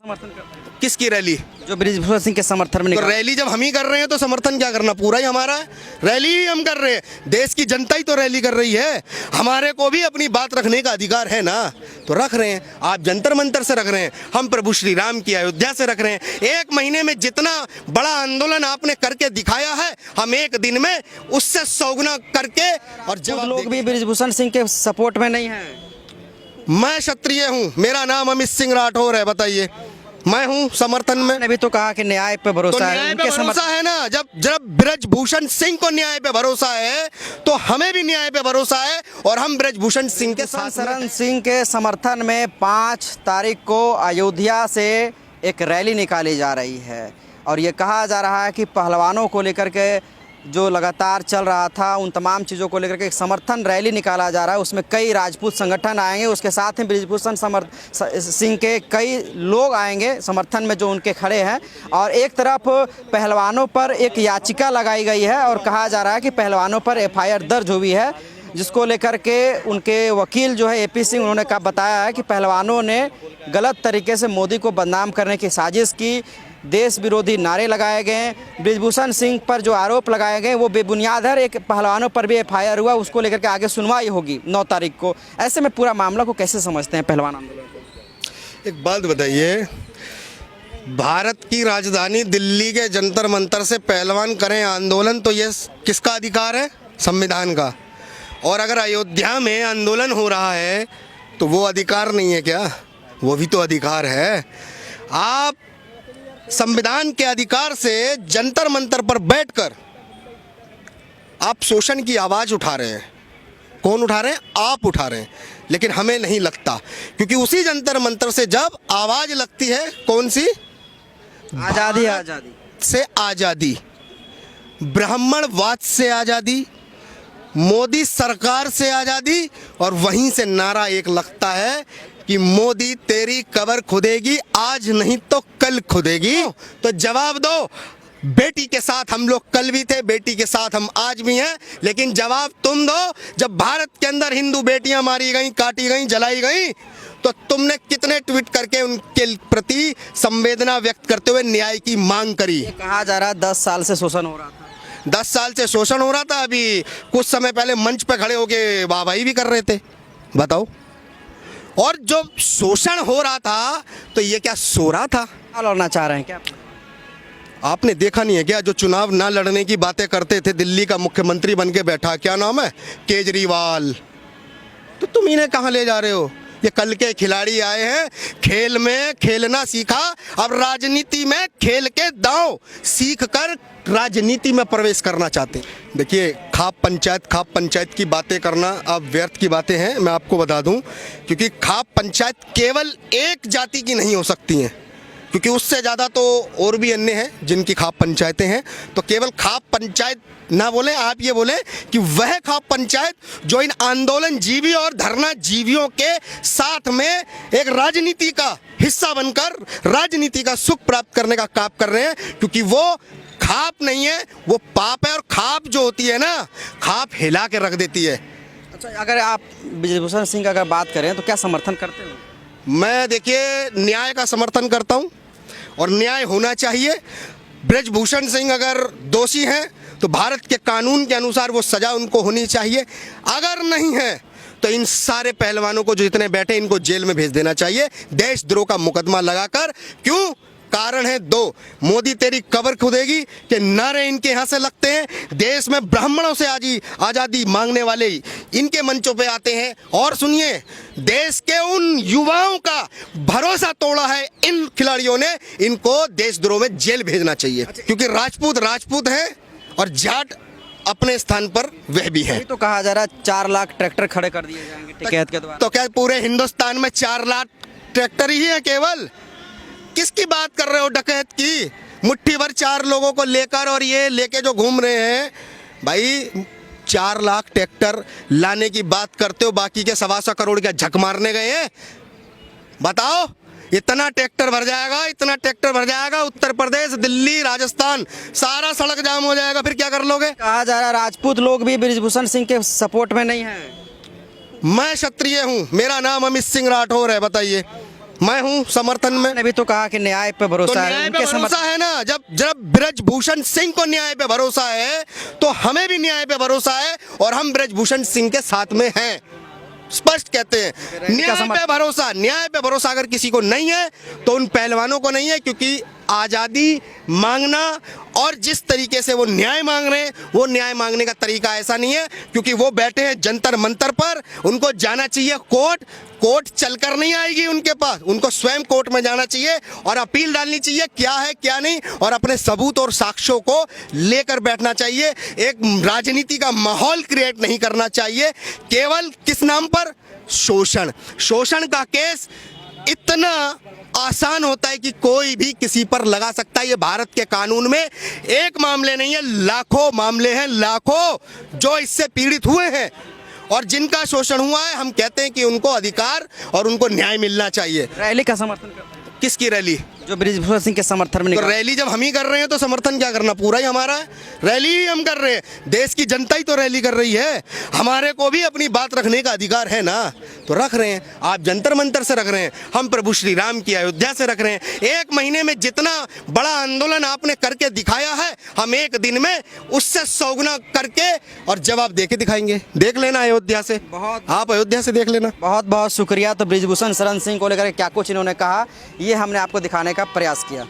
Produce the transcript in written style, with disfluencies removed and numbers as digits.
समर्थन करते हैं किसकी रैली? जो बृजभूषण सिंह के समर्थन में तो निकाला। रैली जब हम ही कर रहे हैं तो समर्थन क्या करना, पूरा ही हमारा है। रैली ही हम कर रहे हैं, देश की जनता ही तो रैली कर रही है। हमारे को भी अपनी बात रखने का अधिकार है ना, तो रख रहे हैं। आप जंतर मंतर से रख रहे हैं, हम प्रभु श्री राम की अयोध्या से रख रहे हैं। एक महीने में जितना बड़ा आंदोलन आपने करके दिखाया है, हम एक दिन में उससे 100 गुना करके और कुछ जवाब लोग भी बृजभूषण सिंह के सपोर्ट में नहीं है। मैं क्षत्रिय हूँ, मेरा नाम अमित सिंह राठौर है, बताइए। मैं हूँ समर्थन में। मैंने भी तो कहा कि न्याय पे तो भरोसा है, न्याय पे उनके भरोसा है ना। जब जब बृजभूषण सिंह को न्याय पे भरोसा है तो हमें भी न्याय पे भरोसा है, और हम बृजभूषण सिंह के साथ शरण सिंह के समर्थन में 5 तारीख को अयोध्या से एक रैली निकाली जा रही है। और ये कहा जा रहा है कि पहलवानों को लेकर के जो लगातार चल रहा था, उन तमाम चीज़ों को लेकर के एक समर्थन रैली निकाला जा रहा है। उसमें कई राजपूत संगठन आएंगे, उसके साथ ही बृजभूषण सिंह के कई लोग आएंगे समर्थन में जो उनके खड़े हैं। और एक तरफ पहलवानों पर एक याचिका लगाई गई है और कहा जा रहा है कि पहलवानों पर FIR दर्ज हुई है, जिसको लेकर के उनके वकील जो है AP सिंह, उन्होंने कहा बताया है कि पहलवानों ने गलत तरीके से मोदी को बदनाम करने की साजिश की, देश विरोधी नारे लगाए गए। बृजभूषण सिंह पर जो आरोप लगाए गए वो बेबुनियाद है। एक पहलवानों पर भी FIR हुआ, उसको लेकर के आगे सुनवाई होगी 9 तारीख को। ऐसे में पूरा मामला को कैसे समझते हैं पहलवान आंदोलन को? एक बात बताइए, भारत की राजधानी दिल्ली के जंतर मंतर से पहलवान करें आंदोलन, तो ये किसका अधिकार है? संविधान का। और अगर अयोध्या में आंदोलन हो रहा है तो वो अधिकार नहीं है क्या? वो भी तो अधिकार है। आप संविधान के अधिकार से जंतर मंतर पर बैठकर आप शोषण की आवाज़ उठा रहे हैं। कौन उठा रहे हैं? आप उठा रहे हैं। लेकिन हमें नहीं लगता, क्योंकि उसी जंतर मंतर से जब आवाज़ लगती है, कौन सी? आज़ादी, आज़ादी से आज़ादी, ब्राह्मणवाद से आज़ादी, मोदी सरकार से आज़ादी, और वहीं से नारा एक लगता है कि मोदी तेरी कब्र खुदेगी, आज नहीं तो कल खुदेगी। तो जवाब दो। बेटी के साथ हम लोग कल भी थे, बेटी के साथ हम आज भी हैं, लेकिन जवाब तुम दो। जब भारत के अंदर हिंदू बेटियां मारी गई, काटी गई, जलाई गई, तो तुमने कितने ट्वीट करके उनके प्रति संवेदना व्यक्त करते हुए न्याय की मांग करी? कहा जा रहा है 10 साल से शोषण हो रहा था। 10 साल से शोषण हो रहा था। अभी कुछ समय पहले मंच पे खड़े होके वाहवाही भी कर रहे थे, बताओ। और जो शोषण हो रहा था तो ये क्या सो रहा था? लड़ना चाह रहे हैं क्या? आपने देखा नहीं है क्या, जो चुनाव ना लड़ने की बातें करते थे, दिल्ली का मुख्यमंत्री बन के बैठा, क्या नाम है? केजरीवाल। तो तुम इन्हें कहाँ ले जा रहे हो? ये कल के खिलाड़ी आए हैं, खेल में खेलना सीखा, अब राजनीति में खेल के दांव सीख कर राजनीति में प्रवेश करना चाहते हैं। देखिए, खाप पंचायत की बातें करना अब व्यर्थ की बातें हैं, मैं आपको बता दूं। क्योंकि खाप पंचायत केवल एक जाति की नहीं हो सकती हैं, क्योंकि उससे ज़्यादा तो और भी अन्य हैं जिनकी खाप पंचायतें हैं। तो केवल खाप पंचायत ना बोलें, आप ये बोलें कि वह खाप पंचायत जो इन आंदोलन जीवी और धरना जीवियों के साथ में एक राजनीति का हिस्सा बनकर राजनीति का सुख प्राप्त करने का काम कर रहे हैं। क्योंकि वो खाप नहीं है, वो पाप है। और खाप जो होती है ना, खाप हिला के रख देती है। अच्छा, अगर आप बृजभूषण सिंह का अगर बात करें तो क्या समर्थन करते हो? मैं देखिए न्याय का समर्थन करता हूं, और न्याय होना चाहिए। बृजभूषण सिंह अगर दोषी हैं तो भारत के कानून के अनुसार वो सज़ा उनको होनी चाहिए। अगर नहीं है तो इन सारे पहलवानों को जो इतने बैठे, इनको जेल में भेज देना चाहिए, देशद्रोह का मुकदमा लगाकर। क्यों? कारण है 2। मोदी तेरी कब्र खुदेगी के नारे इनके यहाँ से लगते हैं। देश में ब्राह्मणों से आज़ादी मांगने वाले इनके मंचों पे आते हैं। और सुनिए, देश के उन युवाओं का भरोसा तोड़ा है इन खिलाड़ियों ने, इनको देशद्रोह में जेल भेजना चाहिए। क्योंकि राजपूत हैं और जाट अपने स्थान पर वह भी है। तो कहा जा रहा है 4 लाख ट्रैक्टर खड़े कर दिए जाएंगे टिकैत के द्वारा। तो क्या पूरे हिंदुस्तान में 4 लाख ट्रैक्टर ही है केवल? किसकी बात कर रहे हो? डकैत की? मुट्ठी भर 4 लोगों को लेकर और ये लेके जो घूम रहे हैं भाई, 4 लाख ट्रैक्टर लाने की बात करते हो, बाकी के 1.25 करोड़ क्या झक मारने गए हैं? बताओ। इतना ट्रैक्टर भर जाएगा, इतना ट्रैक्टर भर जाएगा, उत्तर प्रदेश, दिल्ली, राजस्थान, सारा सड़क जाम हो जाएगा। फिर क्या कर लोगे? कहा जा रहा है राजपूत लोग भी बृजभूषण सिंह के सपोर्ट में नहीं है। मैं क्षत्रिय हूँ, मेरा नाम अमित सिंह राठौर है, बताइए। मैं हूं समर्थन में। ने भी तो कहा कि न्याय पे तो भरोसा है, न्याय उनके पे भरोसा है ना। जब जब ब्रजभूषण सिंह को न्याय पे भरोसा है तो हमें भी न्याय पे भरोसा है, और हम ब्रजभूषण सिंह के साथ में हैं। स्पष्ट कहते हैं न्याय पे भरोसा अगर किसी को नहीं है तो उन पहलवानों को नहीं है, क्योंकि आज़ादी मांगना और जिस तरीके से वो न्याय मांग रहे हैं, वो न्याय मांगने का तरीका ऐसा नहीं है, क्योंकि वो बैठे हैं जंतर मंतर पर। उनको जाना चाहिए कोर्ट, कोर्ट चलकर नहीं आएगी उनके पास, उनको स्वयं कोर्ट में जाना चाहिए और अपील डालनी चाहिए क्या है क्या नहीं, और अपने सबूत और साक्ष्यों को लेकर बैठना चाहिए। एक राजनीति का माहौल क्रिएट नहीं करना चाहिए केवल किस नाम पर, शोषण। शोषण का केस इतना आसान होता है कि कोई भी किसी पर लगा सकता है। ये भारत के कानून में एक मामले नहीं है, लाखों मामले हैं, लाखों जो इससे पीड़ित हुए हैं, और जिनका शोषण हुआ है हम कहते हैं कि उनको अधिकार और उनको न्याय मिलना चाहिए। रैली का समर्थन करते हैं, किसकी रैली? जो ब्रजभूषण सिंह के समर्थन में तो निकला। रैली जब हम ही कर रहे हैं तो समर्थन क्या करना, पूरा ही हमारा है। रैली ही हम कर रहे हैं, देश की जनता ही तो रैली कर रही है। हमारे को भी अपनी बात रखने का अधिकार है ना, तो रख रहे हैं। आप जंतर मंतर से रख रहे हैं, हम प्रभु श्री राम की अयोध्या से रख रहे हैं। एक महीने में जितना बड़ा आंदोलन आपने करके दिखाया है, हम एक दिन में उससे 100 गुना करके और जवाब दे के दिखाएंगे। देख लेना अयोध्या से, आप अयोध्या से देख लेना। बहुत बहुत शुक्रिया। तो ब्रजभूषण शरण सिंह को लेकर क्या कुछ इन्होंने कहा, ये हमने आपको दिखाने का प्रयास किया।